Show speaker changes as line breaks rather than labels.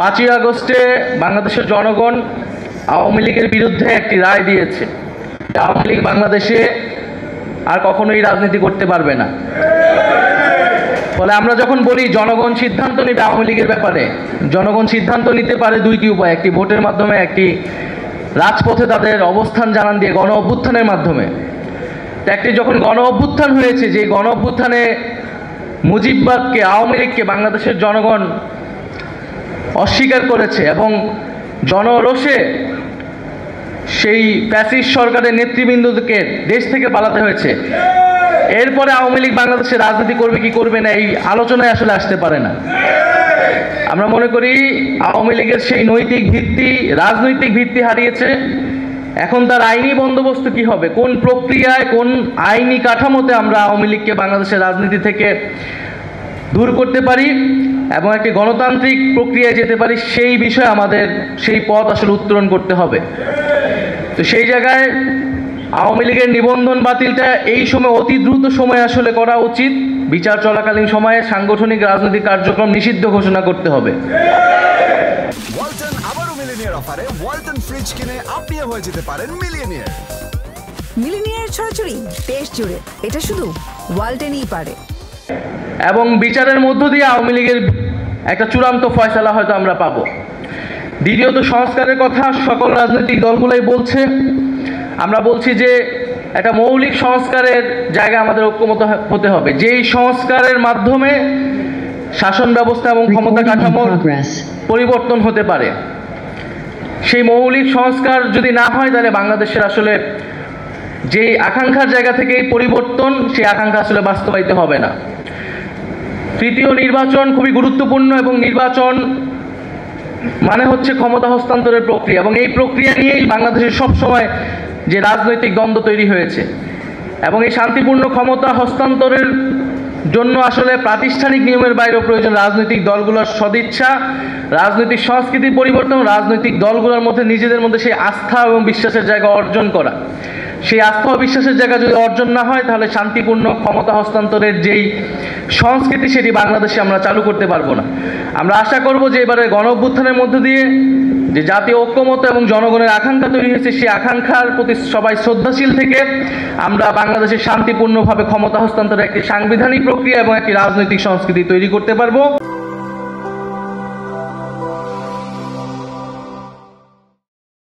5ই আগস্টে বাংলাদেশের জনগণ আওয়ামী লীগের বিরুদ্ধে একটি রায় দিয়েছে। আওয়ামী লীগ বাংলাদেশে আর কখনোই রাজনীতি করতে পারবে না। ফলে আমরা যখন বলি জনগণ সিদ্ধান্ত নেবে আওয়ামী লীগের ব্যাপারে, জনগণ সিদ্ধান্ত নিতে পারে দুইটি উপায়, একটি ভোটের মাধ্যমে, একটি রাজপথে তাদের অবস্থান জানান দিয়ে গণ অভ্যুত্থানের মাধ্যমে। একটি যখন গণ অভ্যুত্থান হয়েছে, যে গণ অভ্যুত্থানে মুজিববাদকে, আওয়ামী লীগকে বাংলাদেশের জনগণ অস্বীকার করেছে এবং জনরোষে সেই ফ্যাসিস্ট সরকারের নেতৃবৃন্দকে দেশ থেকে পালাতে হয়েছে। এরপরে আওয়ামী লীগ বাংলাদেশে রাজনীতি করবে কি করবে না, এই আলোচনায় আসলে আসতে পারে না। আমরা মনে করি আওয়ামী লীগের সেই নৈতিক ভিত্তি, রাজনৈতিক ভিত্তি হারিয়েছে। এখন তার আইনি বন্দোবস্ত কি হবে, কোন প্রক্রিয়ায়, কোন আইনি কাঠামোতে আমরা আওয়ামী লীগকে বাংলাদেশের রাজনীতি থেকে দূর করতে পারি এবং একটি গণতান্ত্রিক প্রক্রিয়ায় যেতে পারি, সেই বিষয়ে আমাদের সেই পথ আসলে উত্তরণ করতে হবে। তো সেই জায়গায় আওয়ামী লীগের নিবন্ধন বাতিলটা এই সময়, অতি দ্রুত সময়ে আসলে করা উচিত। বিচার চলাকালীন সময়ে সাংগঠনিক রাজনৈতিক কার্যক্রম নিষিদ্ধ ঘোষণা করতে হবে।
ওয়ালটন আবারও মিলিনিয়ার অফারে ওয়ালটন ফ্রিজ কিনে আপনিও হয়ে যেতে পারেন মিলিয়নিয়ার।
মিলিনিয়ার ছড়াছড়ি দেশ জুড়ে, এটা শুধু ওয়ালটনই পারে।
এবং বিচারের মধ্য দিয়ে আওয়ামী লীগের একটা চূড়ান্ত ফয়সালা হয়তো আমরা পাবো। দ্বিতীয়ত, সংস্কারের কথা সকল রাজনৈতিক দলগুলোই বলছে। আমরা বলছি যে একটা মৌলিক সংস্কারের জায়গায় আমাদের ঐক্যমত হতে হবে, যেই সংস্কারের মাধ্যমে শাসন ব্যবস্থা এবং ক্ষমতা কাঠামোর পরিবর্তন হতে পারে। সেই মৌলিক সংস্কার যদি না হয়, তাহলে বাংলাদেশের আসলে যেই আকাঙ্ক্ষার জায়গা থেকে এই পরিবর্তন, সেই আকাঙ্ক্ষা আসলে বাস্তবায়িত হবে না। তৃতীয়, নির্বাচন খুবই গুরুত্বপূর্ণ এবং নির্বাচন মানে হচ্ছে ক্ষমতা হস্তান্তরের প্রক্রিয়া, এবং এই প্রক্রিয়া নিয়েই বাংলাদেশের সবসময় যে রাজনৈতিক দ্বন্দ্ব তৈরি হয়েছে। এবং এই শান্তিপূর্ণ ক্ষমতা হস্তান্তরের জন্য আসলে প্রাতিষ্ঠানিক নিয়মের বাইরেও প্রয়োজন রাজনৈতিক দলগুলোর সদিচ্ছা, রাজনৈতিক সংস্কৃতির পরিবর্তন, রাজনৈতিক দলগুলোর মধ্যে নিজেদের মধ্যে সেই আস্থা এবং বিশ্বাসের জায়গা অর্জন করা। সেই আস্থা ও বিশ্বাসের জায়গা যদি অর্জন না হয়, তাহলে শান্তিপূর্ণ ক্ষমতা হস্তান্তরের যেই সংস্কৃতি, সেটি বাংলাদেশে আমরা চালু করতে পারবো না। আমরা আশা করব যে এবারে গণ অভ্যুত্থানের মধ্য দিয়ে যে জাতীয় ঐক্যমত এবং জনগণের আকাঙ্ক্ষা তৈরি হয়েছে, সেই আকাঙ্ক্ষার প্রতি সবাই শ্রদ্ধাশীল থেকে আমরা বাংলাদেশে শান্তিপূর্ণভাবে ক্ষমতা হস্তান্তরের একটি সাংবিধানিক প্রক্রিয়া এবং একটি রাজনৈতিক সংস্কৃতি তৈরি করতে পারবো।